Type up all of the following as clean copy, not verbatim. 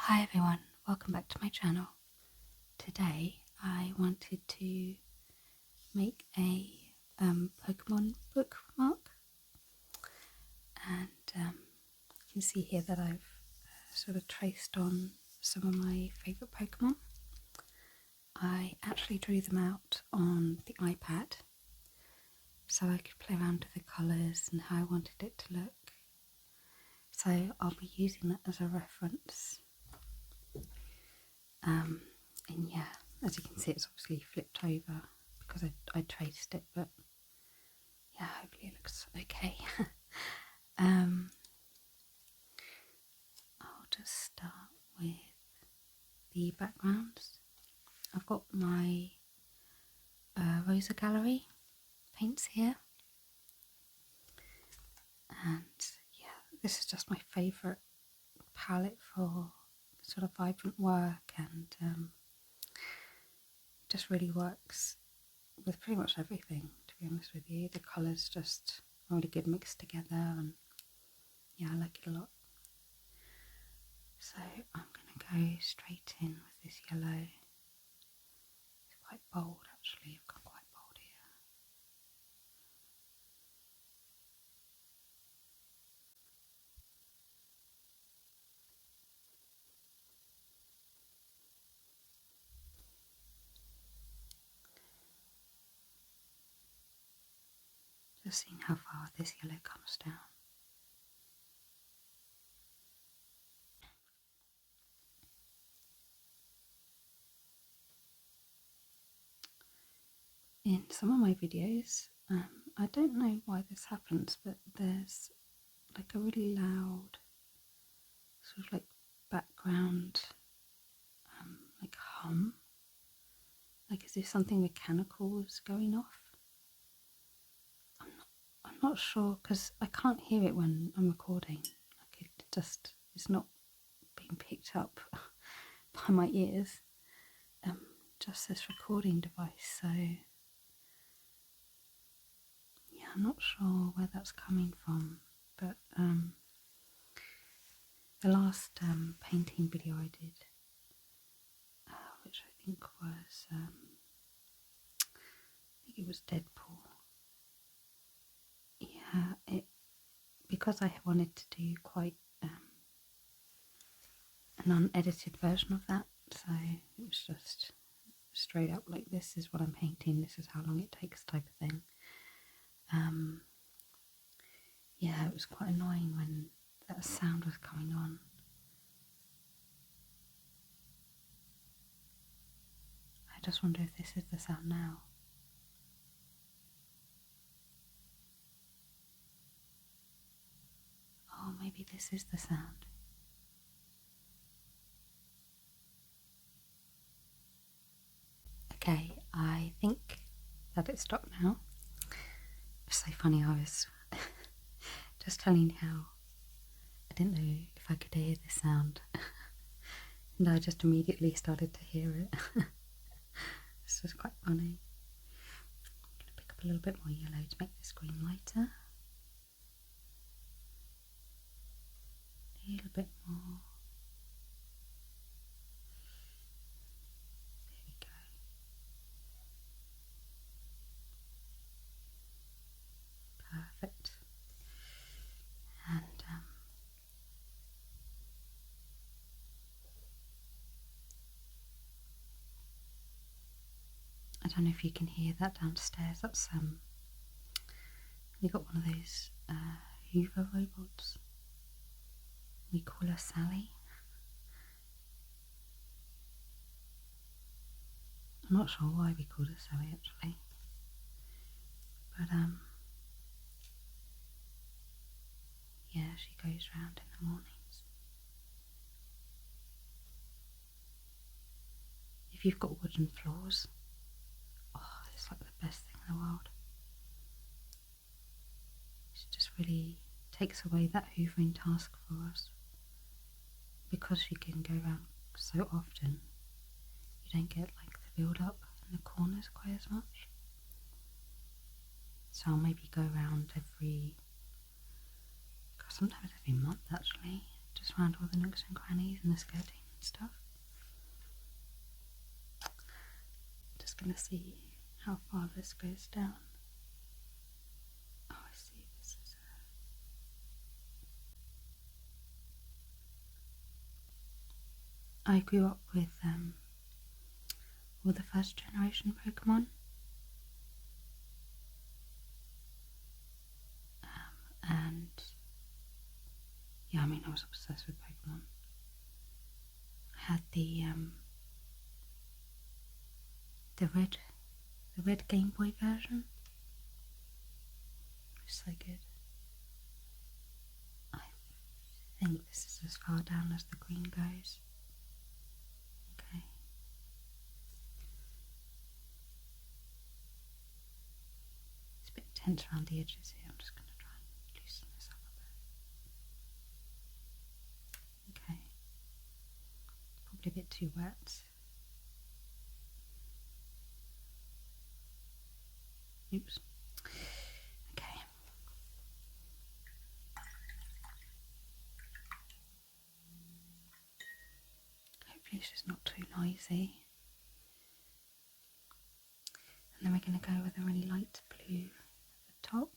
Hi everyone, welcome back to my channel. Today I wanted to make a Pokemon bookmark, and you can see here that I've sort of traced on some of my favourite Pokemon. I actually drew them out on the iPad so I could play around with the colours and how I wanted it to look. So I'll be using that as a reference. And yeah, as you can see, it's obviously flipped over because I traced it, but yeah, hopefully it looks okay. I'll just start with the backgrounds. I've got my Rosa Gallery paints here, and yeah, this is just my favourite palette for sort of vibrant work, and just really works with pretty much everything, to be honest with you. The colours just really good mixed together, and yeah, I like it a lot. So I'm going to go straight in with this yellow. It's quite bold actually, I've gone quite bold here. Just seeing how far this yellow comes down. In some of my videos, I don't know why this happens, but there's like a really loud sort of like background like hum, like as if something mechanical is going off. I'm not sure because I can't hear it when I'm recording. Like it just is not being picked up by my ears. Just this recording device. So yeah, I'm not sure where that's coming from. But the last painting video I did, which I think was it was Deadpool. Yeah, because I wanted to do quite an unedited version of that, so it was just straight up like, this is what I'm painting, this is how long it takes type of thing. Yeah, it was quite annoying when that sound was coming on. I just wonder if this is the sound now. Oh, maybe this is the sound. Okay, I think that it stopped now. It's so funny, I was just telling how I didn't know if I could hear the sound and I just immediately started to hear it. This was quite funny. I'm going to pick up a little bit more yellow to make this green lighter. A little bit more. There we go. Perfect. And I don't know if you can hear that downstairs. That's we got one of those Hoover robots. We call her Sally. I'm not sure why we called her Sally actually, but yeah, she goes round in the mornings. If you've got wooden floors, oh, it's like the best thing in the world. It just really takes away that hoovering task for us, because you can go around so often. You don't get like the build up in the corners quite as much. So I'll maybe go around sometimes every month actually, just around all the nooks and crannies and the skirtings. and stuff. Just gonna see how far this goes down. Oh, I see, this is I grew up with all the first generation Pokemon. And yeah, I mean, I was obsessed with Pokemon. I had the red Game Boy version. It was so good. I think this is as far down as the green goes. Okay. It's a bit tense around the edges here. I'm just going to try and loosen this up a bit. Okay. Probably a bit too wet. Oops. Okay. Hopefully it's just not too noisy. And then we're going to go with a really light blue at the top.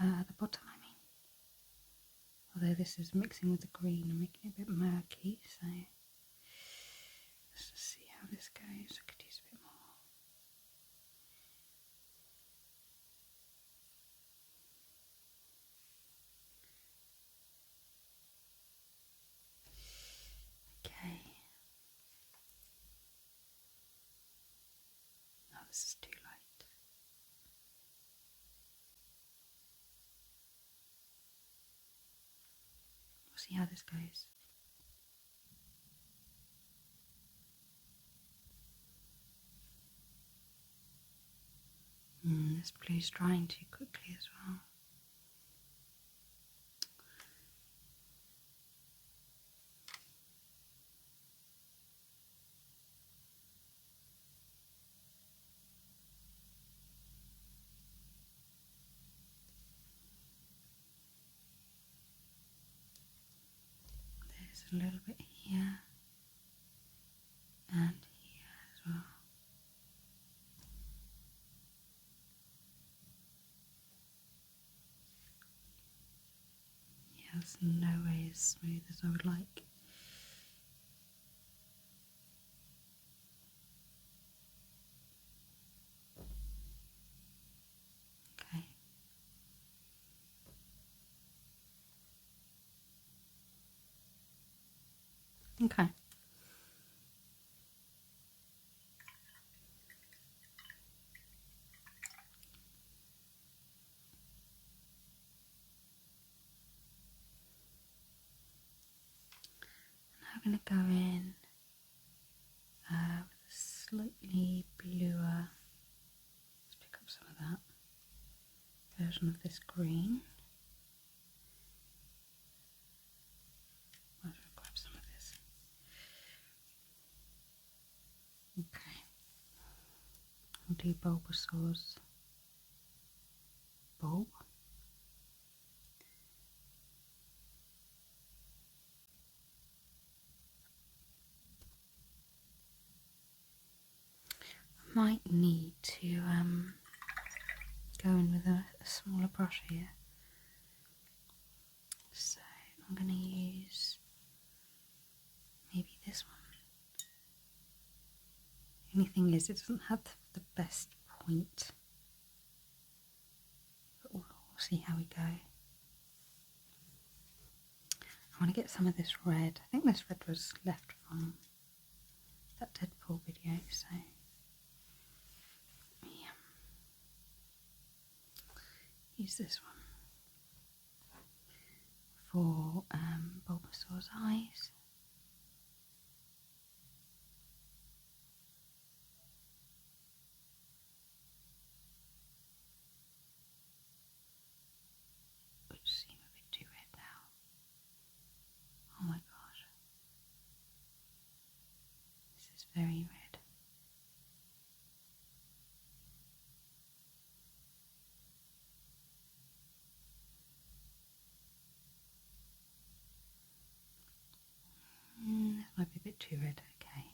At the bottom, I mean. Although this is mixing with the green and making it a bit murky, so let's just see how this goes. I could use a bit more. Okay. Oh, this is too light. We'll see how this goes. This blue's drying too quickly as well. There's a little bit here and here as well. Yeah, it's no way as smooth as I would like. Okay. Okay. I'm going to go in with a slightly bluer, let's pick up some of that, version of this green. Might as well grab some of this. Okay. I'll do Bulbasaur's bulb. Might need to go in with a smaller brush here. So I'm going to use maybe this one. The only thing is it doesn't have the best point. But we'll see how we go. I want to get some of this red. I think this red was left from that Deadpool video, so use this one for Bulbasaur's eyes. Which seem a bit too red now. Oh my gosh. This is very red. bit too red, okay.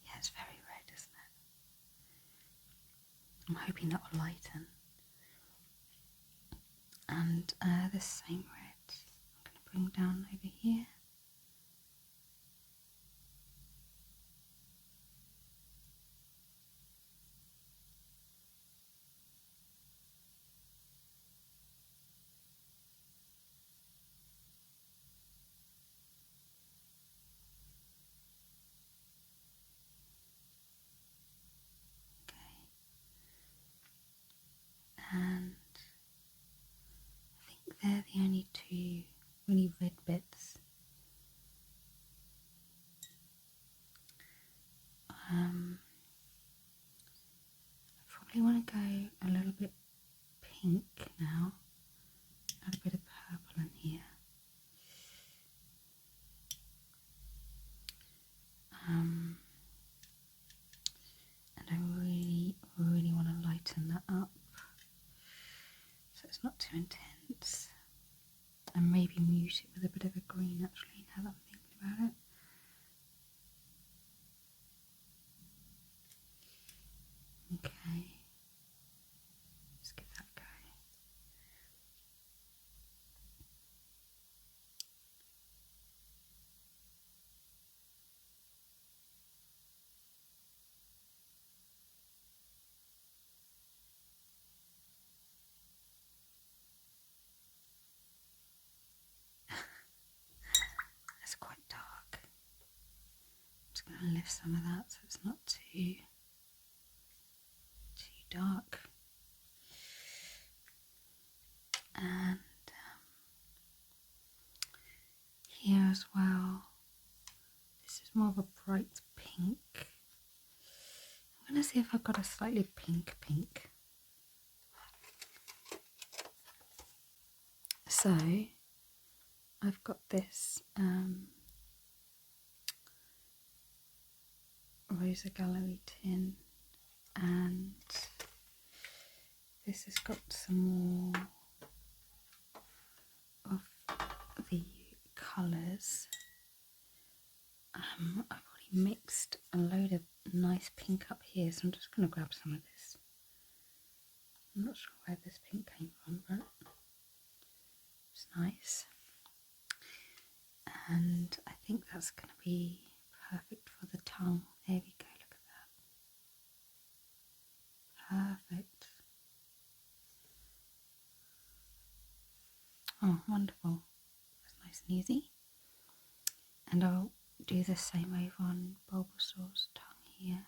Yeah, it's very red, isn't it? I'm hoping that will lighten. And the same red, I'm going to bring down over here. Okay. And I think they're the only two really red bits. I probably want to go a little bit pink now. Add a bit of purple in here. And I really, really want to lighten that up so it's not too intense. And maybe mute it with a bit of a green actually, now that I'm thinking about it. Okay, let's give that a go. It's quite dark. I'm just going to lift some of that so it's not too dark. And here as well, this is more of a bright pink. I'm going to see if I've got a slightly pink. So I've got this Rosa Gallery tin, and this has got some more of the colours. I've already mixed a load of nice pink up here, so I'm just going to grab some of this. I'm not sure where this pink came from, but it's nice. And I think that's going to be perfect for the tongue. There we go, look at that. Perfect. Oh, wonderful. That's nice and easy. And I'll do the same over on Bulbasaur's tongue here.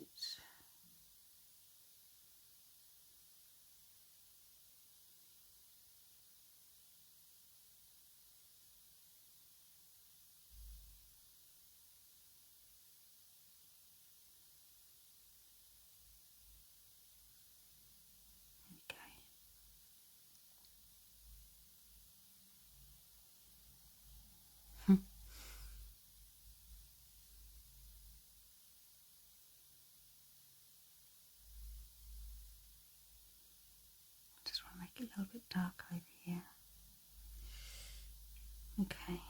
Oops. Okay. Just want to make it a little bit dark over here. Okay.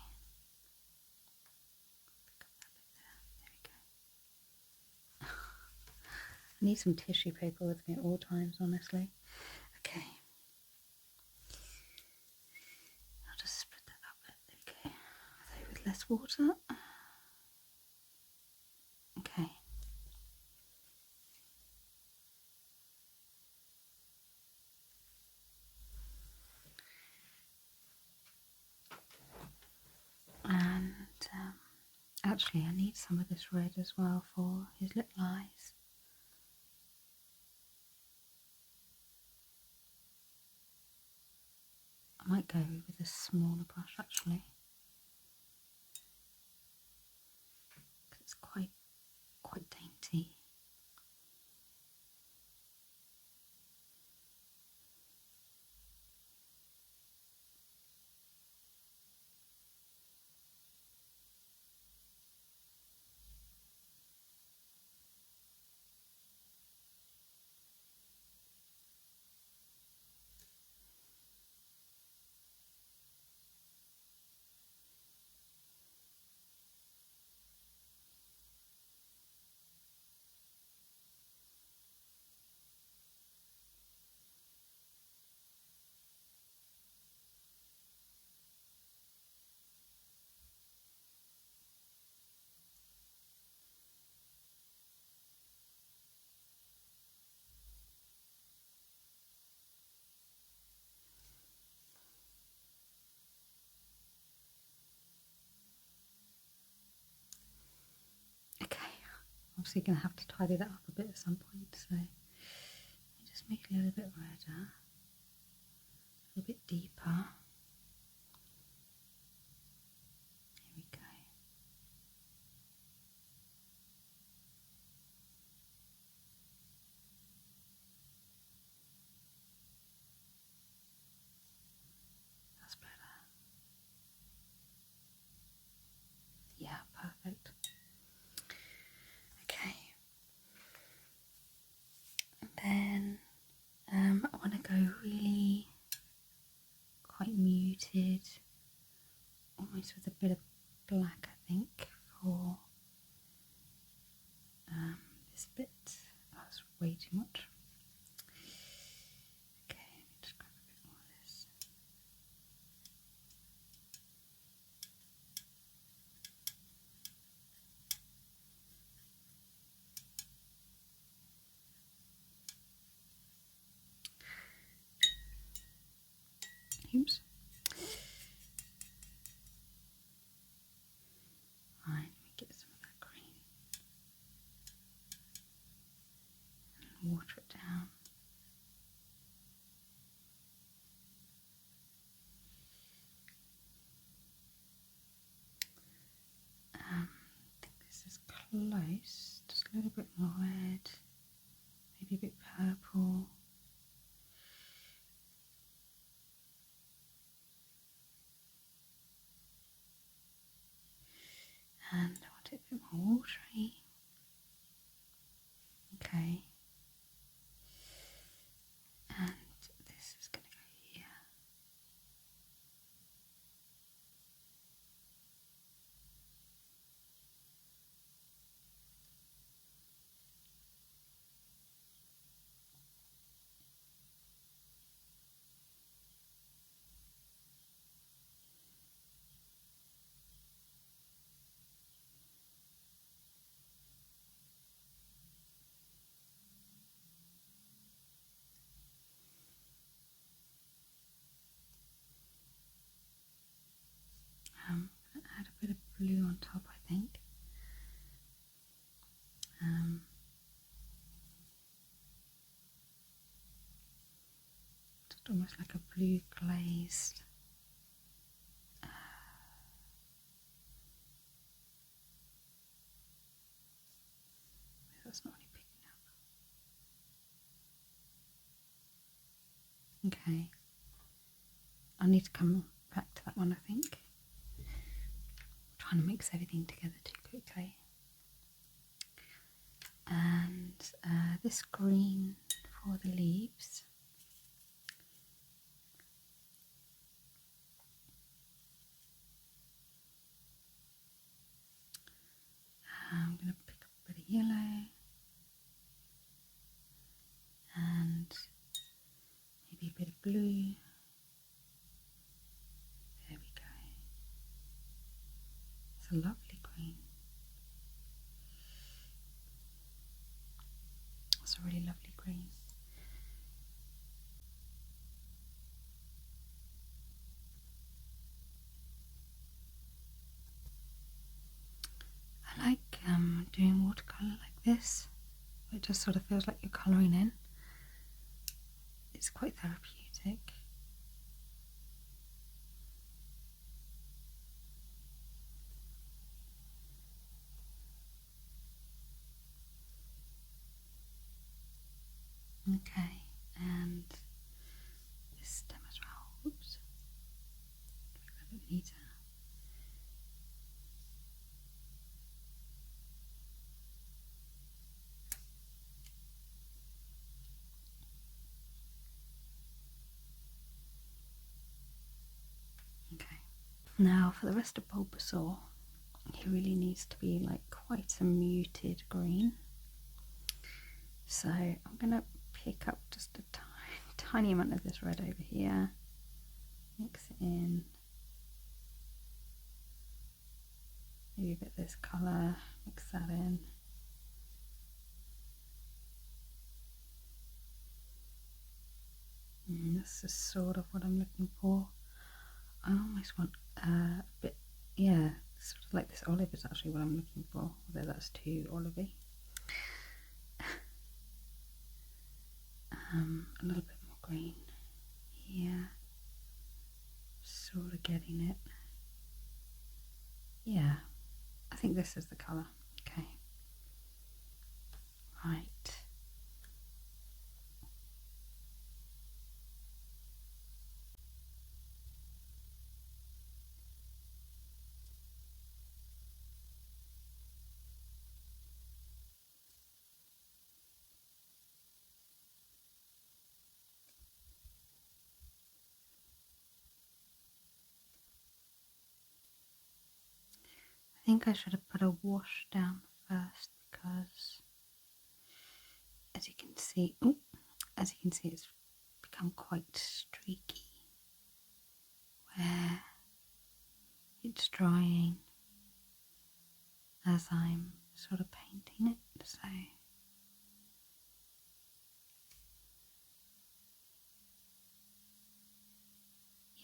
Pick up that bit there. There we go. I need some tissue paper with me at all times, honestly. Okay. I'll just spread that up a bit. Okay. So with less water. Okay. And actually I need some of this red as well for his little eyes. I might go with a smaller brush actually. obviously going to have to tidy that up a bit at some point, so let me just make it a little bit redder, a little bit deeper. Here we go. That's better. Yeah, perfect. Okay. And then I want to go really quite muted, almost with a bit of black, I think, for this bit. Oh, that's way too much. Okay, let me just grab a bit more of this. Oops. Right, let me get some of that green and water it down. I think this is close, just a little bit more red, maybe a bit purple. And I want it a bit more watery. Okay. And this is going to go here. I'm going to add a bit of blue on top, I think. Just almost like a blue glazed. That's not really picking up. Okay. I need to come back to that one, I think. I'm trying to mix everything together too quickly. And this green for the leaves. I'm going to pick up a bit of yellow and maybe a bit of blue. There we go. It's a lovely green. It's a really lovely green. I like doing watercolour like this. It just sort of feels like you're colouring in. It's quite therapeutic. Okay, and this stem as well. Oops. A bit neater. Okay. Now for the rest of Bulbasaur, he really needs to be like quite a muted green. So I'm going to pick up just a tiny amount of this red over here, mix it in, maybe a bit of this colour, mix that in. This is sort of what I'm looking for. I almost want a bit, yeah, sort of like this olive is actually what I'm looking for, although that's too olivey. A little bit more green here, sort of getting it. Yeah, I think this is the colour. Okay, right. I think I should have put a wash down first because, as you can see, it's become quite streaky where it's drying as I'm sort of painting it. So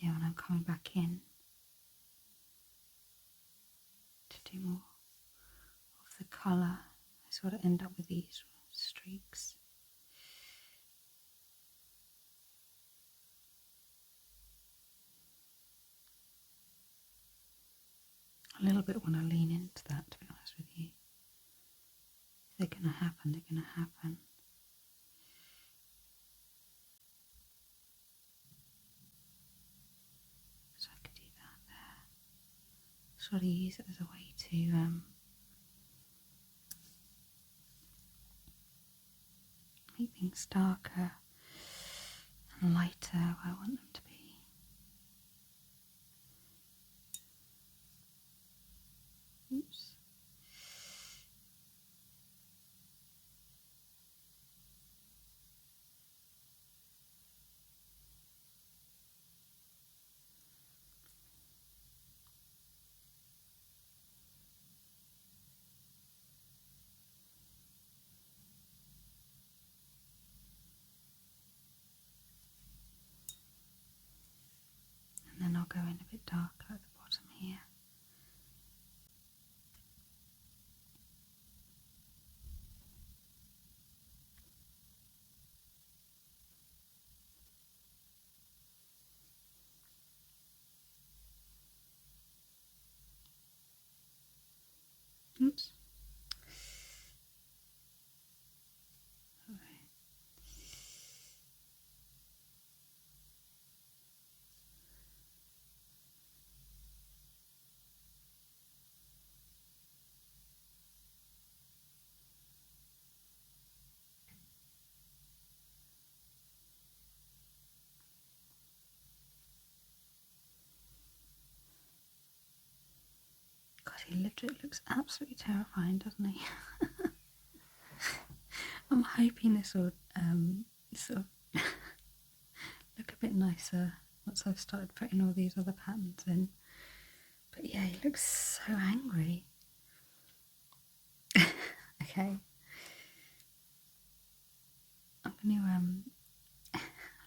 yeah, when I'm coming back in to do more of the colour, I sort of end up with these streaks. A little bit want to lean into that, to be honest with you. If they're going to happen, they're going to happen. So I could do that there. Sort of use it as a way to make things darker and lighter where I want them to be. Oops. And then I'll go in a bit darker at the bottom here. Oops. God, he literally looks absolutely terrifying, doesn't he? I'm hoping this will sort of look a bit nicer once I've started putting all these other patterns in. But yeah, he looks so angry. Okay. I'm going to, I'm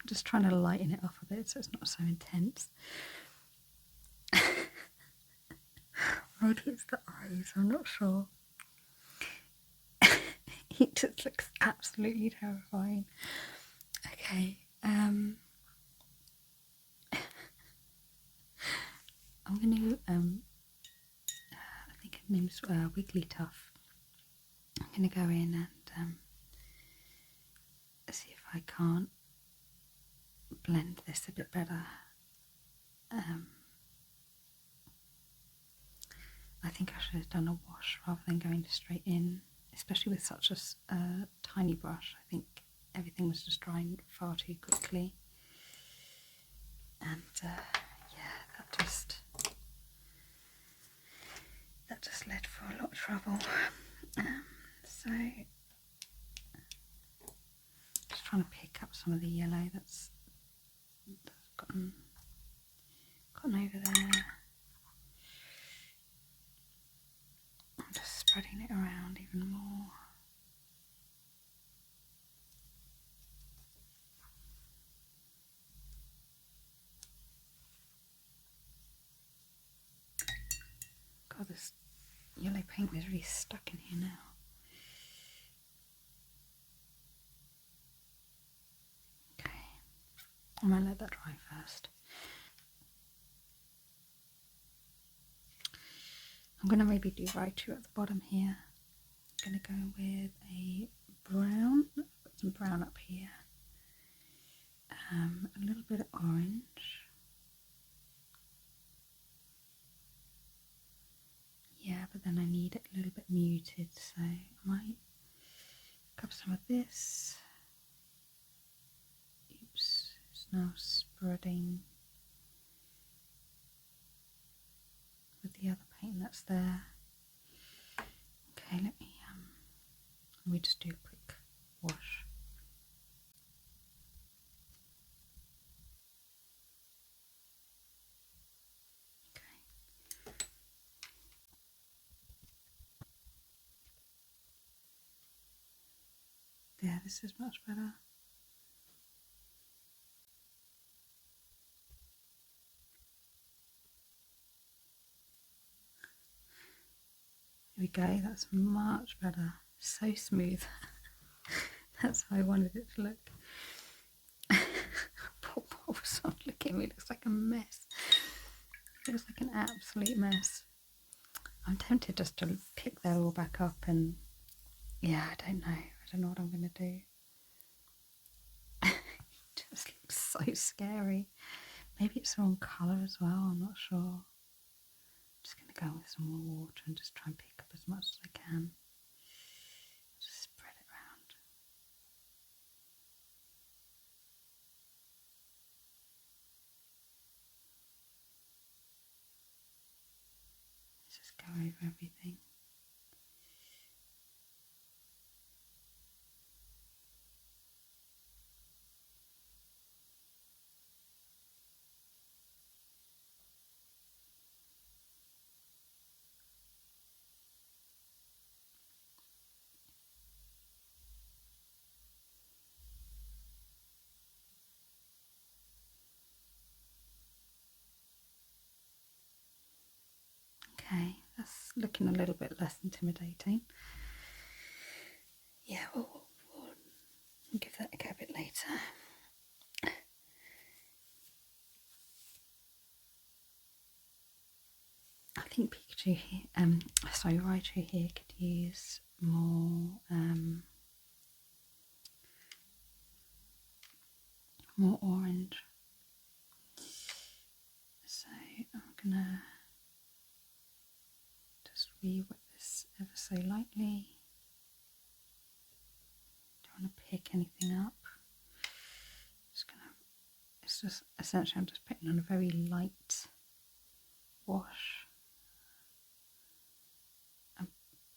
just trying to lighten it off a bit so it's not so intense. Maybe it's the eyes, I'm not sure. He just looks absolutely terrifying. Okay, I'm going to, I think her name's Wigglytuff. I'm going to go in and see if I can't blend this a bit better. I think I should have done a wash rather than going straight in, especially with such a tiny brush. I think everything was just drying far too quickly. And yeah, that just led for a lot of trouble. So just trying to pick up some of the yellow that's gotten over there. I'm just spreading it around even more. God, this yellow paint is really stuck in here now. I might let that dry first. I'm going to maybe do Raichu at the bottom here. I'm going to go with a brown, put some brown up here, a little bit of orange. Yeah, but then I need it a little bit muted, so I might grab some of this. Oops, it's now spreading with the other paint that's there. Okay, let me just do a quick wash. Okay. Yeah, this is much better. There we go, that's much better. So smooth. That's how I wanted it to look. Poor Bulbasaur, look at me, it looks like a mess. It looks like an absolute mess. I'm tempted just to pick that all back up and yeah, I don't know what I'm going to do. It just looks so scary. Maybe it's the wrong colour as well, I'm not sure. I'm just going to go with some more water and just try and pick up as much as I can. Just spread it around. Let's just go over everything. Okay, that's looking a little bit less intimidating. Yeah, we'll give that a go a bit later. I think Pikachu here, Raichu here could use more orange. So I'm gonna just re-wet this ever so lightly. Don't want to pick anything up. It's just essentially I'm just putting on a very light wash. I'm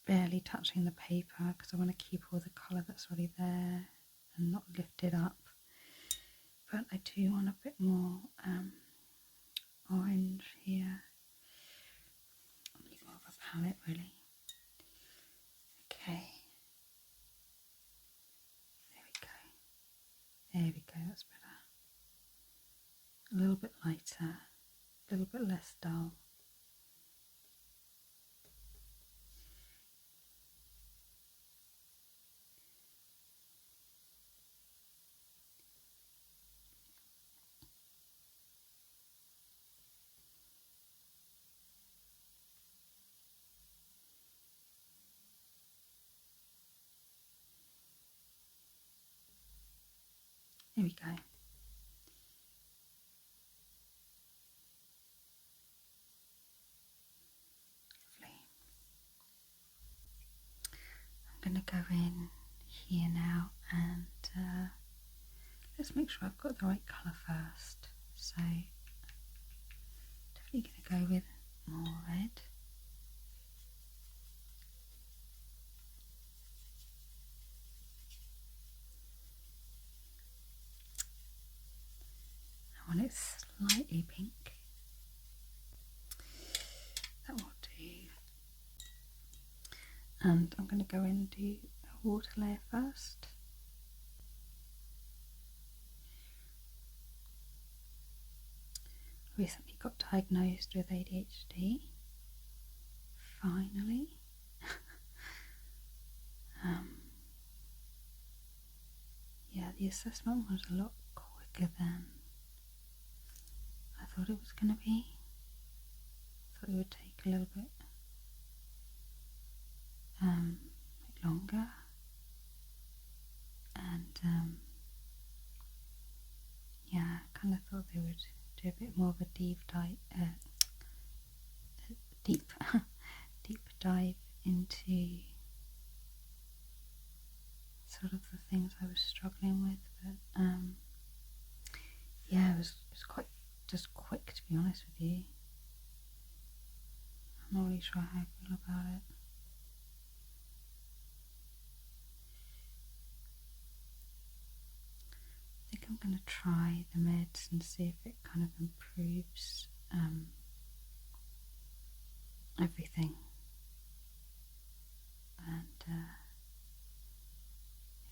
barely touching the paper because I want to keep all the colour that's already there and not lift it up. But I do want a bit more orange here. I need more of a palette really. Okay. There we go, that's better. A little bit lighter, a little bit less dull. There we go. Lovely. I'm going to go in here now and let's make sure I've got the right colour first. So definitely going to go with more red. I want it slightly pink. That will do. And I'm going to go in and do a water layer first. Recently got diagnosed with ADHD. Finally. Yeah, the assessment was a lot quicker then. thought it was going to be. I thought it would take a little bit longer, and yeah, I kind of thought they would do a bit more of a deep dive into sort of the things I was struggling with, but yeah, it was quite just quick, to be honest with you. I'm not really sure how I feel about it. I think I'm going to try the meds and see if it kind of improves everything, and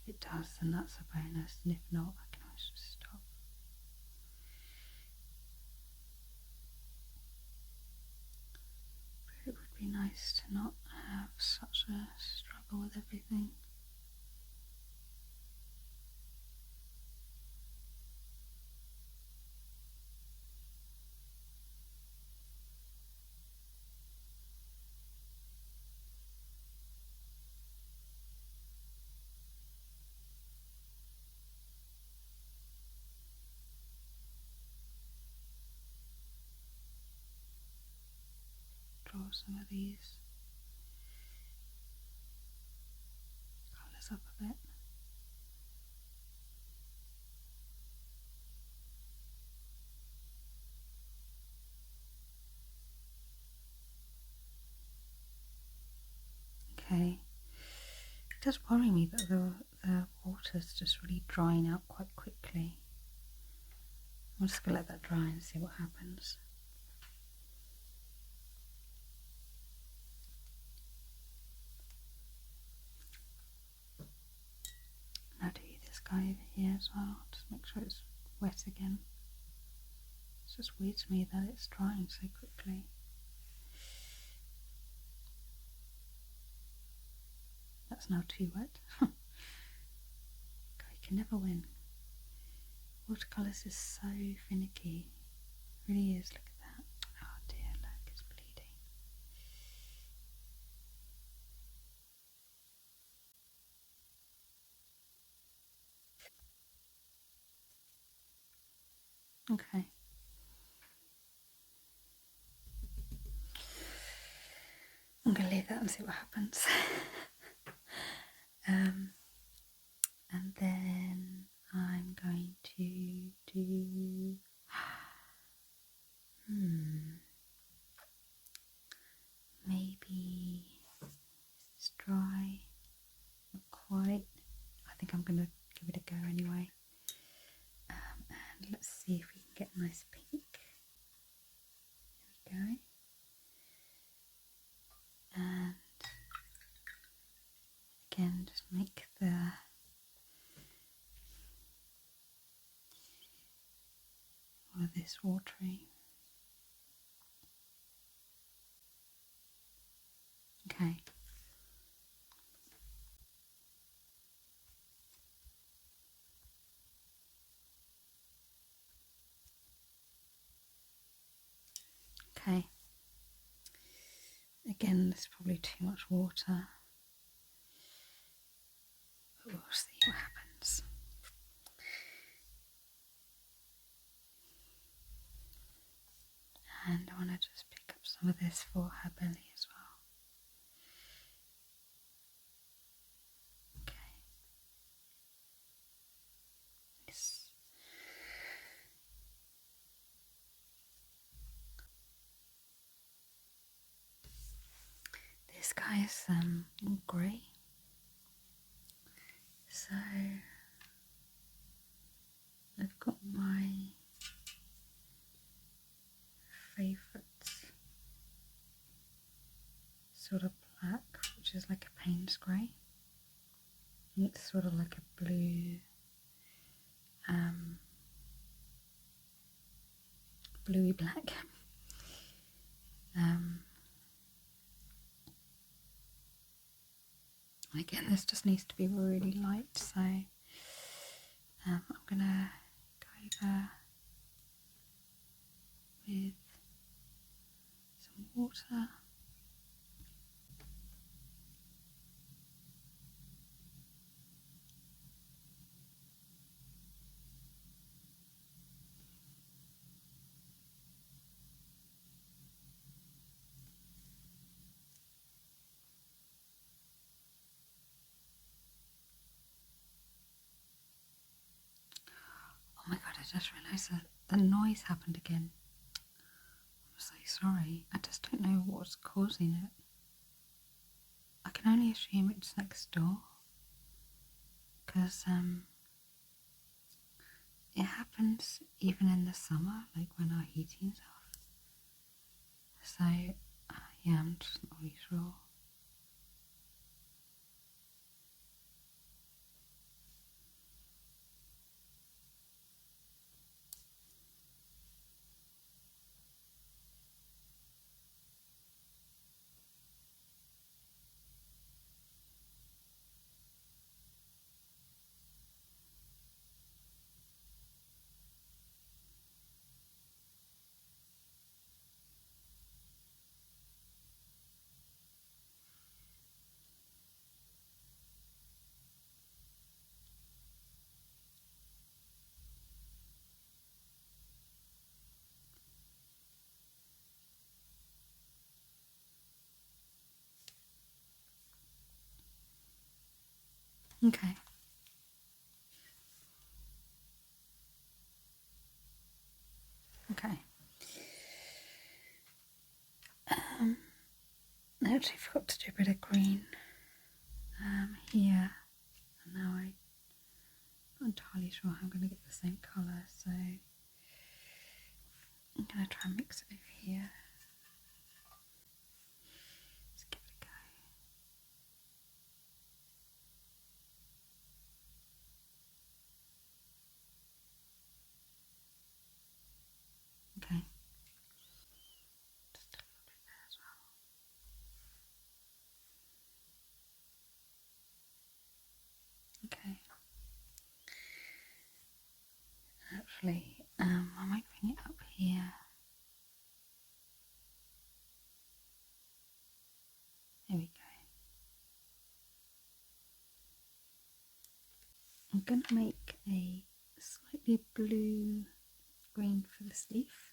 if it does, then that's a bonus, and if not, I can always just stop. But it would be nice to not have such a struggle with everything. Draw some of these colours up a bit. Okay, it does worry me that the water's just really drying out quite quickly. I'm just going to let that dry and see what happens. Now do this guy over here as well, just make sure it's wet again. It's just weird to me that it's drying so quickly. That's now too wet. God, you can never win. Watercolours is so finicky. It really is, look at that. Oh dear, look, it's bleeding. Okay. I'm going to leave that and see what happens. And then I'm going to do maybe it's dry, not quite. I think I'm going to give it a go anyway. And let's see if we can get a nice pink. There we go. And again, just make all of this watery. Okay. Okay. Again, there's probably too much water, but we'll see what happens. And I want to just pick up some of this for her belly as well. Okay. This guy is in grey. So I've got my favourite sort of black, which is like a Payne's grey. And it's sort of like a blue, bluey black. Again, this just needs to be really light, so I'm gonna go over with some water. Oh my god, I just realised that the noise happened again. I'm so sorry. I just don't know what's causing it. I can only assume it's next door. Because it happens even in the summer, like when our heating's off. So, yeah, I'm just not really sure. Okay. Okay. I actually forgot to do a bit of green here, and now I'm not entirely sure how I'm going to get the same colour, so I'm going to try and mix it over here. Let's give it a go. Okay. Just a little bit there as well. Okay. Actually, I might bring it up here. There we go. I'm going to make a slightly blue green for this leaf.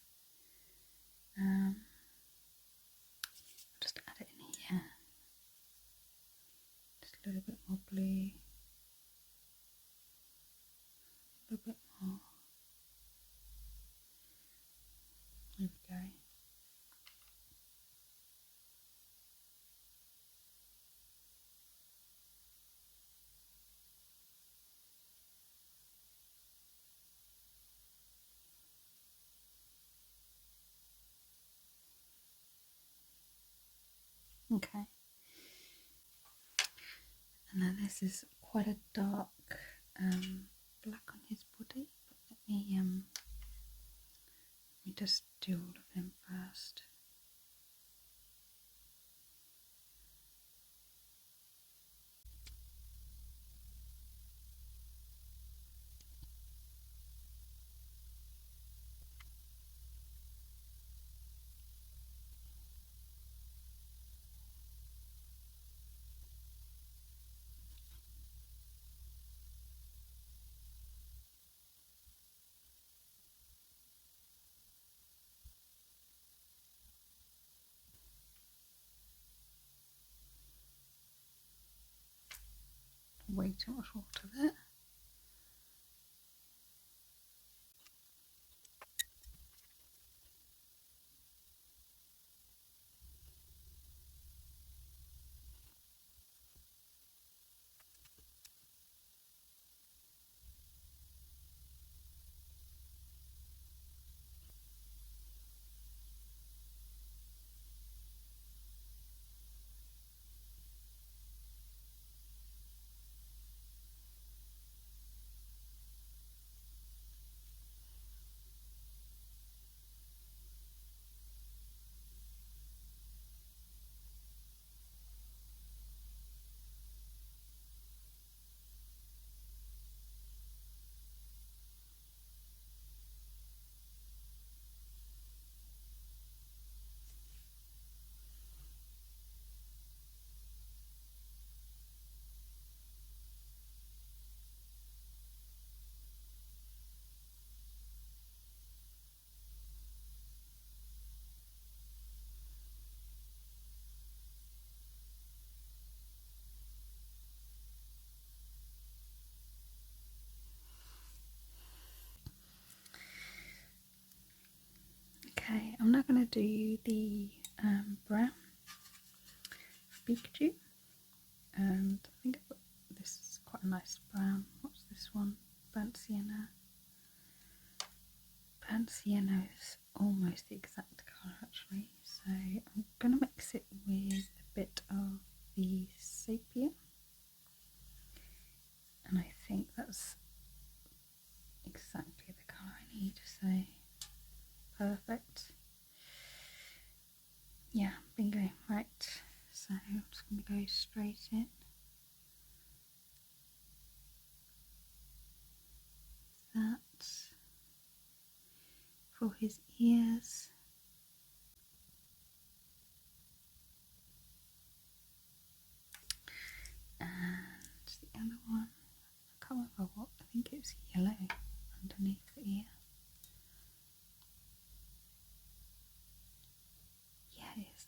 Just add it in here. Just a little bit more blue. A little bit more. There we go. Okay. And now this is quite a dark black on his body, but let me just do all of him first. Way too much water there. do the brown for Pikachu, and I think this is quite a nice brown. What's this one? Burnt sienna. Burnt sienna is almost the exact colour actually, so I'm going to mix it with a bit of the sepia, and I think that's exactly the colour I need, so perfect. Yeah, bingo, right, so I'm just going to go straight in. That for his ears. And the other one, I can't remember what, I think it was yellow underneath the ear. Yeah, it is.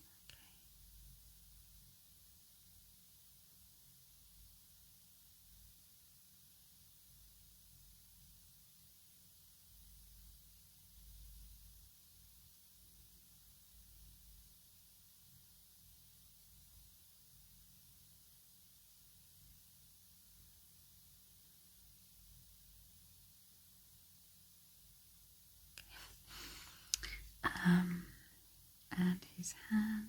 And his hand.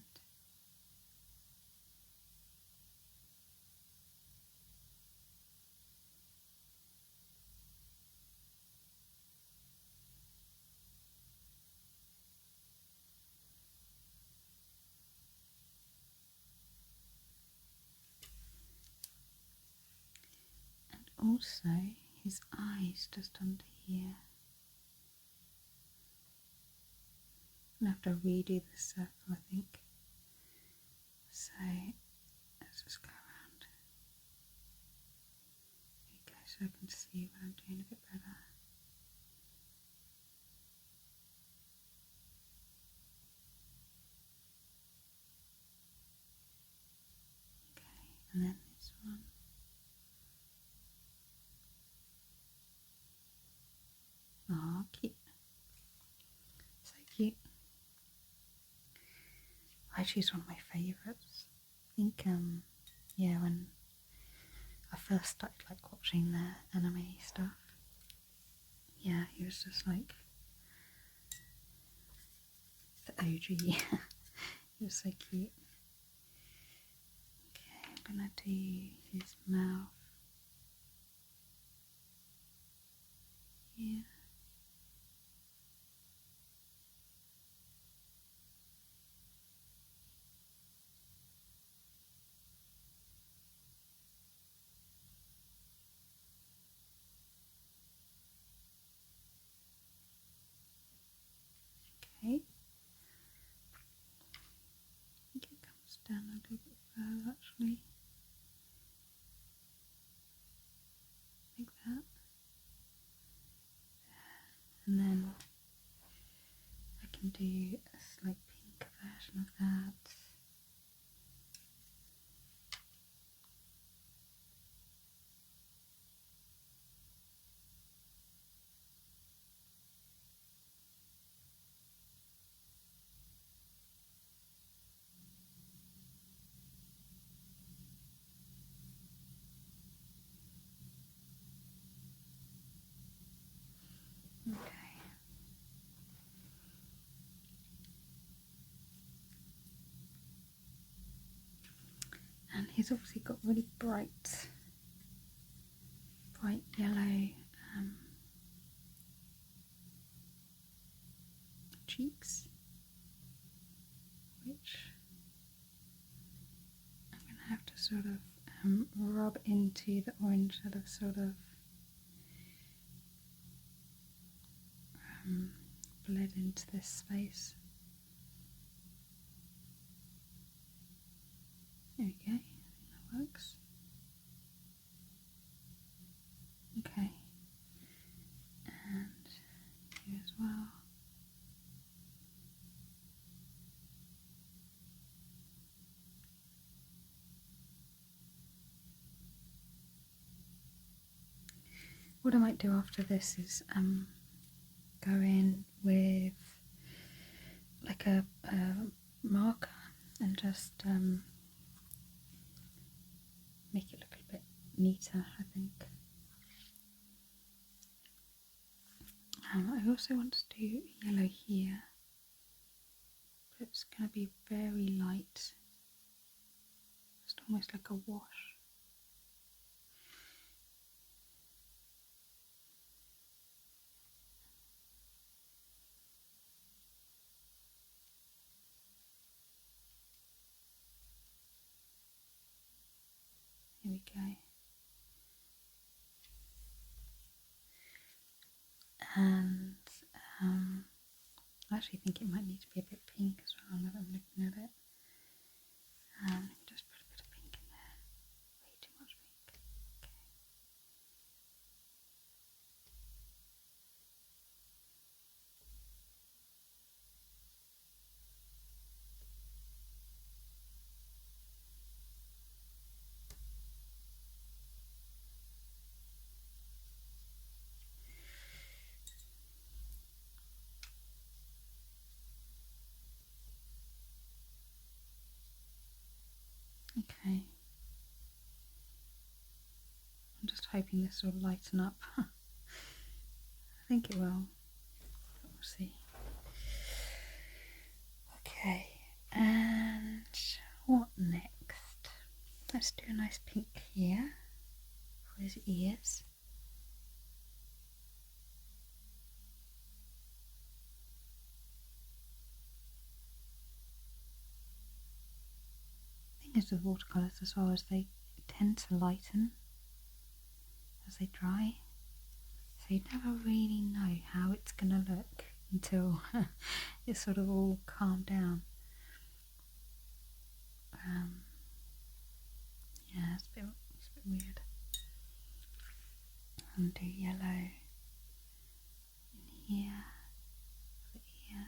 And also his eyes just under here. I'm going to have to redo the circle, I think. So let's just go around. There you go, so I can see what I'm doing a bit better. Okay, and then this one. Oh, cute. So cute. Actually, it's one of my favourites. I think, yeah, when I first started like watching the anime stuff, yeah, he was just like the OG. He was so cute. Okay, I'm gonna do his mouth here. Okay. I think it comes down a little bit further actually. Like that. And then I can do a slight pink version of that. Okay. And he's obviously got really bright yellow cheeks, which I'm going to have to sort of rub into the orange that have sort of bled into this space. There we go, I think that works. Okay, and here as well. What I might do after this is go in with like a marker and just make it look a bit neater, I think. I also want to do yellow here, but it's going to be very light, just almost like a wash. Here we go. And I actually think it might need to be a bit pink as well now that I'm looking at it. Just put a bit of pink in there. Way too much pink. Okay. I'm just hoping this will lighten up. I think it will. We'll see. Okay, and what next? Let's do a nice pink here for his ears. The thing is with watercolours as well is they tend to lighten as they dry, so you never really know how it's going to look until it's sort of all calmed down. Yeah, it's a bit weird. And do yellow in here for the ear.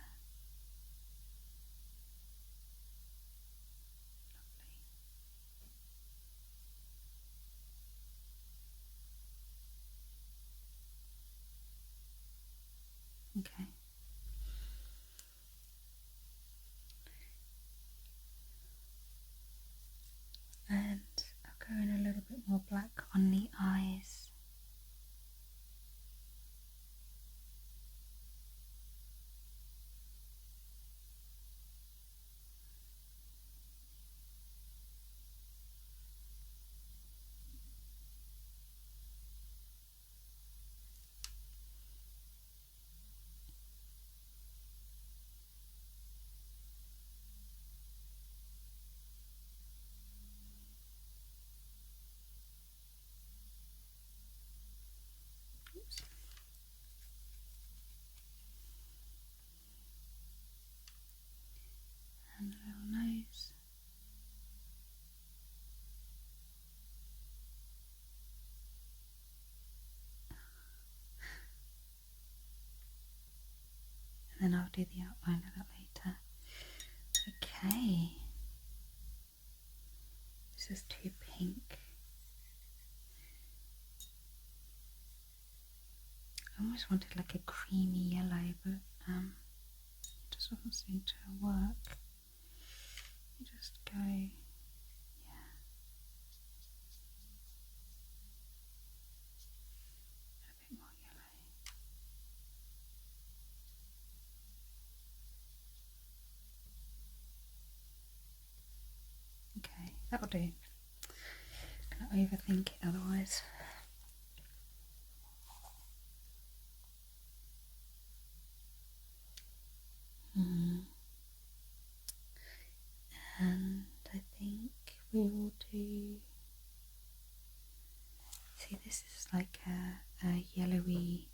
Lovely. Okay. And I'll go in a little bit more black on the eyes. Oops. And a little nose. And then I'll do the outline of that later. Okay. This is too pink. I almost wanted like a creamy yellow, but it just doesn't seem to work. You just go, yeah. A bit more yellow. Okay, that'll do. I'm gonna overthink it otherwise. And I think we will do. See, this is like a yellowy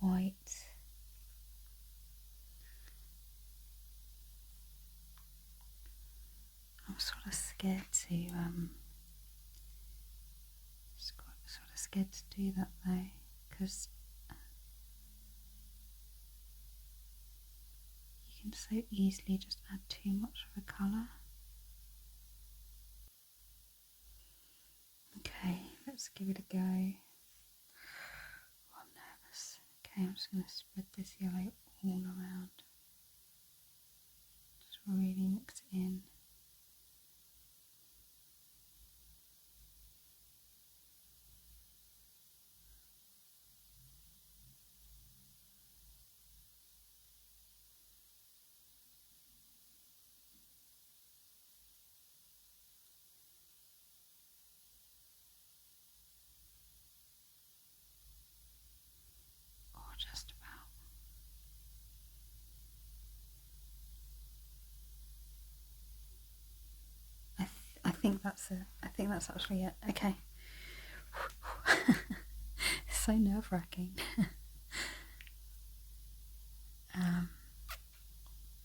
white. I'm sort of scared to do that though, because you can so easily just add too much of a colour. Okay, let's give it a go. Oh, I'm nervous. Okay, I'm just going to spread this yellow all around. Just really mix it in. Or just about. I think that's actually it. Okay. It's so nerve-wracking.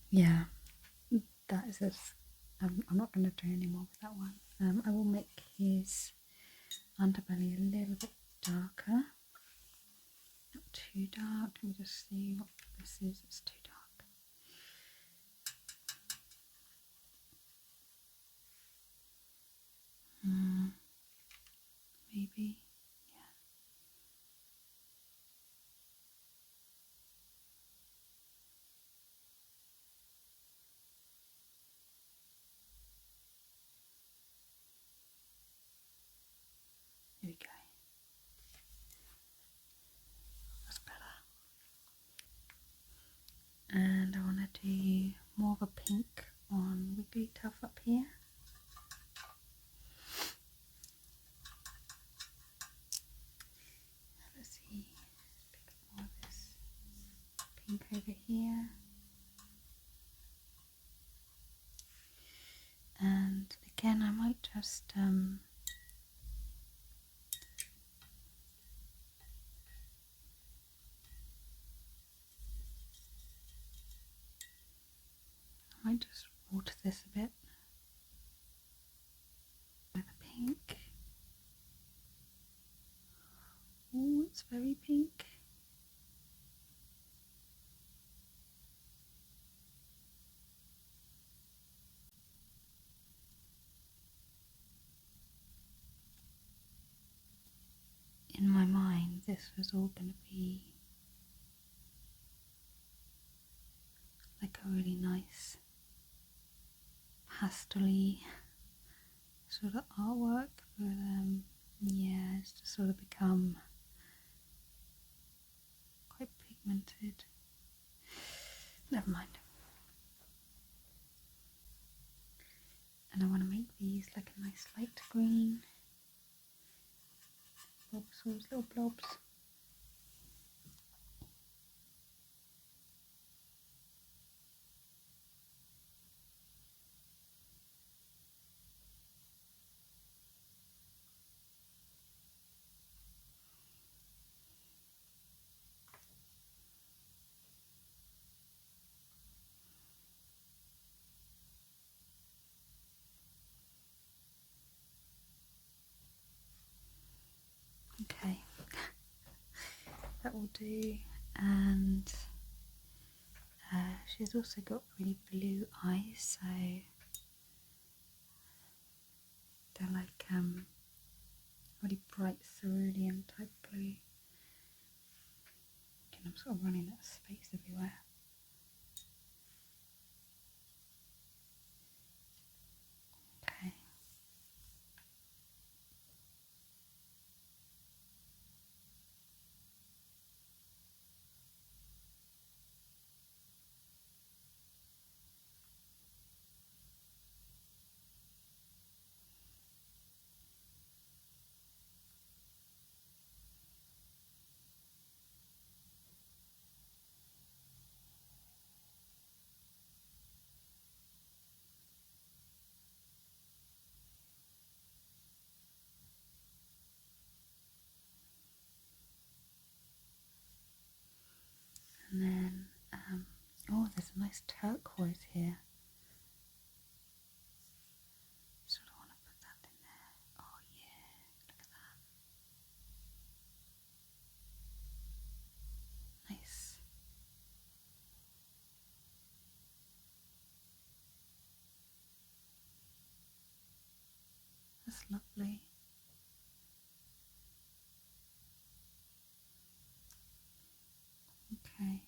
Yeah, that is it. I'm not going to do any more with that one. I will make his underbelly a little bit darker. Not too dark. Let me just see what this is. It's too dark. Maybe. Yeah. There we go. That's better. And I want to do more of a pink on Wigglytuff up here. Let's see, pick up more of this pink over here. And again, I might just I might just water this a bit with a pink. Oh, it's very pink. In my mind, this was all going to be like a really nice pastel-y sort of artwork, but yeah, it's just sort of become quite pigmented. Never mind. And I want to make these like a nice light green. Blobs, all those little blobs. Okay, that will do. And she's also got really blue eyes, so they're like really bright cerulean type blue. Again, I'm sort of running out of space everywhere. Okay. And then, oh, there's a nice turquoise here. Sort of want to put that in there. Oh yeah, look at that. Nice. That's lovely. Okay.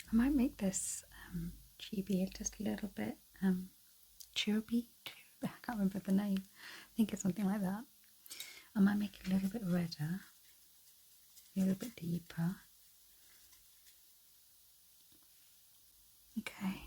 I might make this chibi just a little bit chirpy. I can't remember the name. I think it's something like that. I might make it a little bit redder, a little bit deeper. Okay.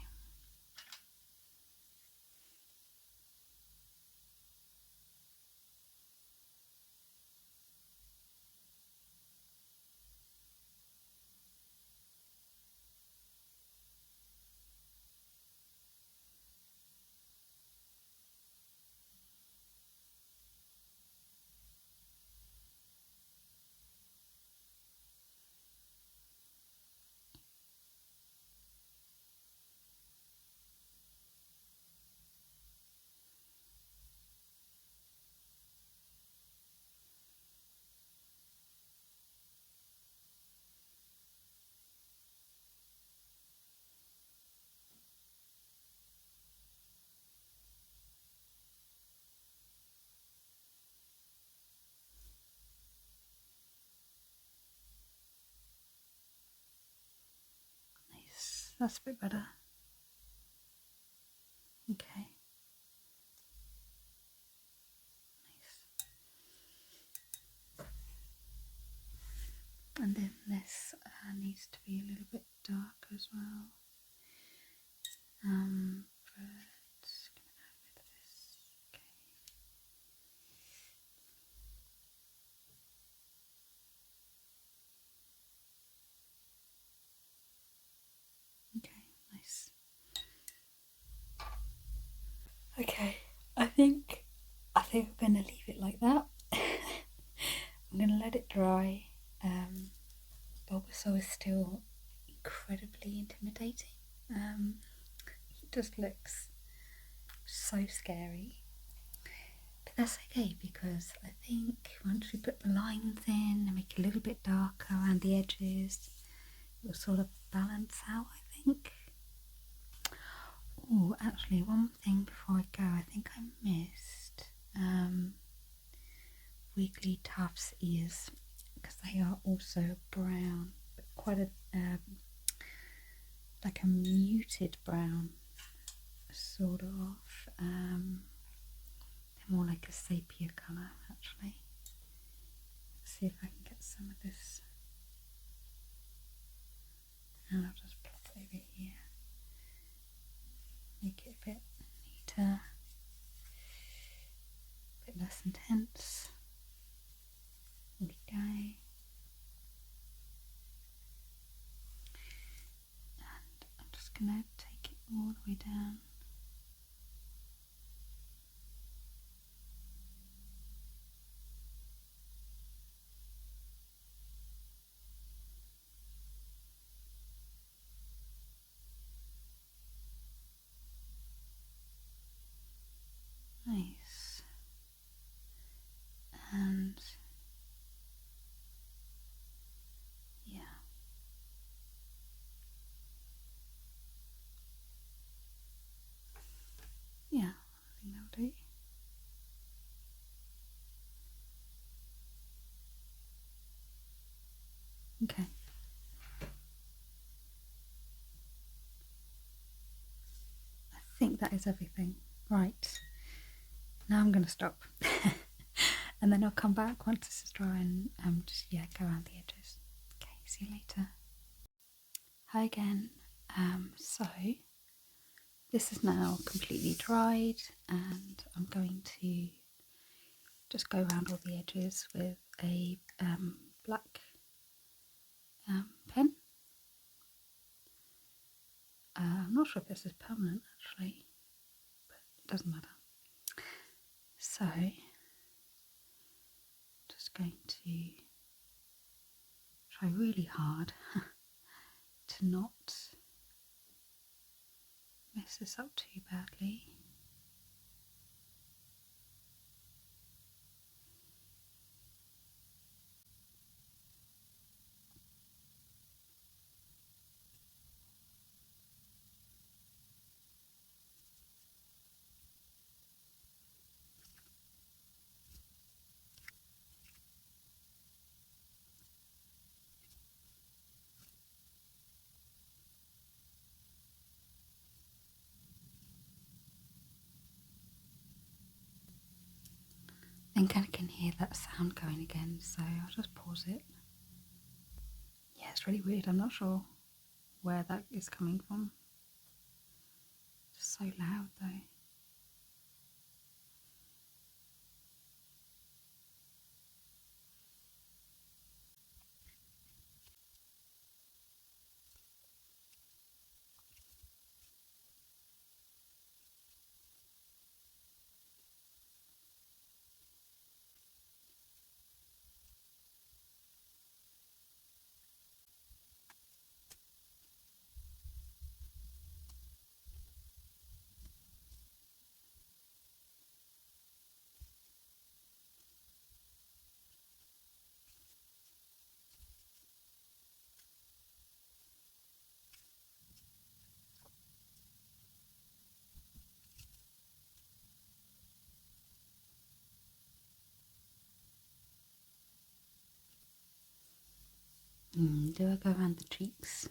Nice. That's a bit better. Okay. Nice. And then this needs to be a little bit dark as well. But I'm gonna add a bit of this. Okay. Okay, nice. Okay, I think I'm gonna leave it like that. I'm gonna let it dry. Bulbasaur is still incredibly intimidating. He just looks so scary. But that's okay because I think once we put the lines in and make it a little bit darker around the edges, it will sort of balance out, I think. Oh, actually, one thing before I go, I think I missed Wiggly Tuff's ears because they are also brown, but quite a like a muted brown, sort of. They're more like a sepia colour, actually. Let's see if I can get some of this, and I'll just plop it over here. Make it a bit neater, a bit less intense. There we go. And I'm just going to take it all the way down. Nice. And yeah. Yeah, I think that'll do. Okay. I think that is everything. Right. Now I'm going to stop. And then I'll come back once this is dry and just, yeah, go around the edges. Okay, see you later. Hi again. So this is now completely dried and I'm going to just go around all the edges with a black pen. I'm not sure if this is permanent actually, but it doesn't matter. So I'm just going to try really hard to not mess this up too badly. think I can hear that sound going again, so I'll just pause it. Yeah, it's really weird. I'm not sure where that is coming from. It's so loud though. Do I go around the cheeks?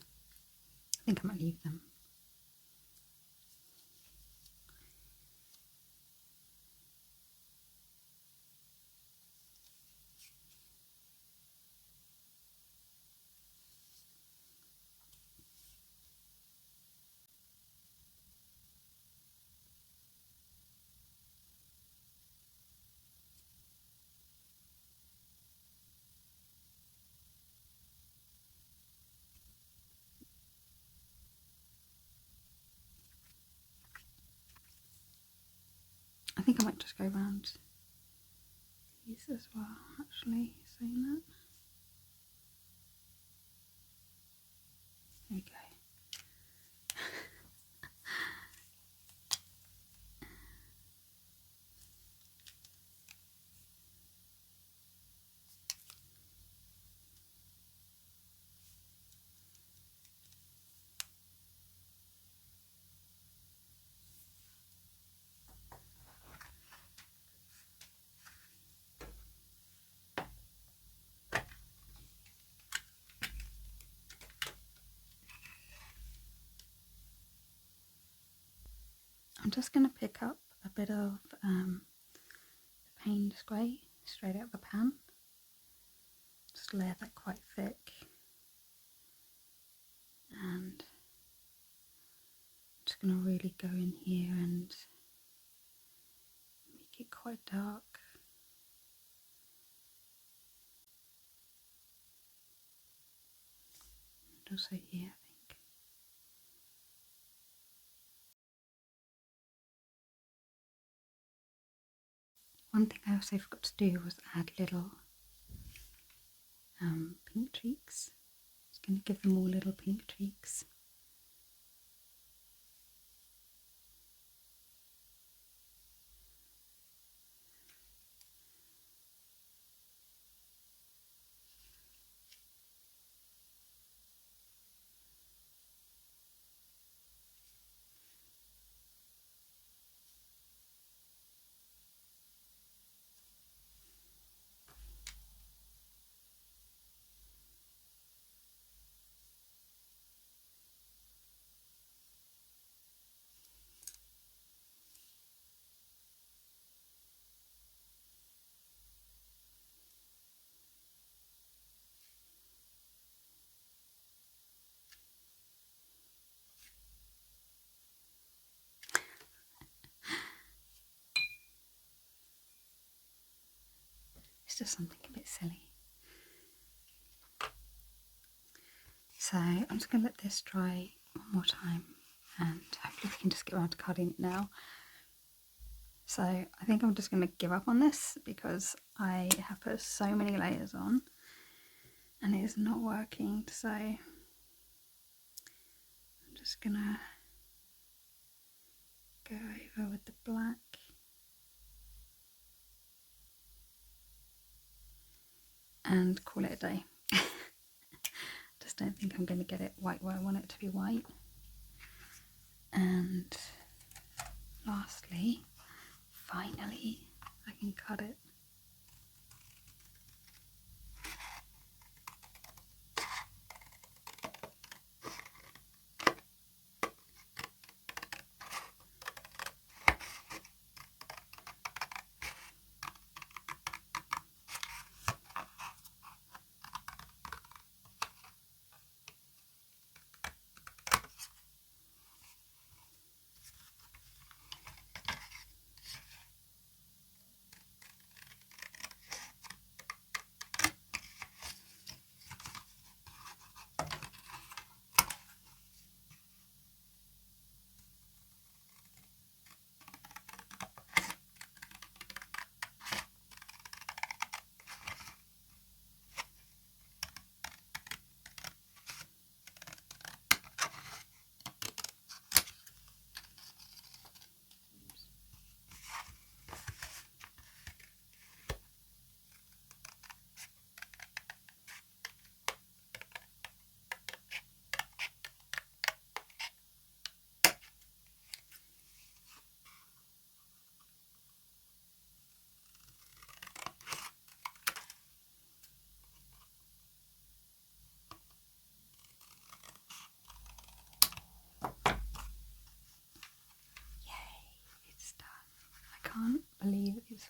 I think I might leave them. I think I might just go around these as well, actually, saying that. There we go. I'm just going to pick up a bit of the Payne's grey straight out of the pan. Just layer that quite thick. And I'm just going to really go in here and make it quite dark. And also here, I think. One thing I also forgot to do was add little pink cheeks. Just going to give them all little pink cheeks. It's just something a bit silly. So I'm just going to let this dry one more time and hopefully we can just get around to cutting it now. So I think I'm just going to give up on this because I have put so many layers on and it is not working. So I'm just going to go over with the black. And call it a day. Just don't think I'm going to get it white where I want it to be white. And lastly, finally, I can cut it.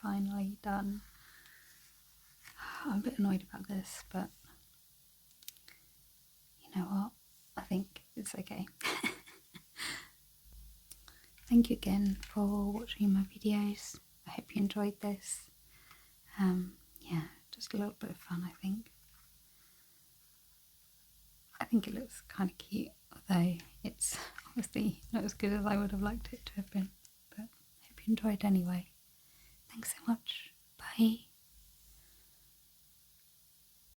finally done. I'm a bit annoyed about this, but you know what? I think it's okay. Thank you again for watching my videos. I hope you enjoyed this. Yeah, just a little bit of fun, I think. I think it looks kind of cute, although it's obviously not as good as I would have liked it to have been. But I hope you enjoyed anyway. Thanks so much. Bye.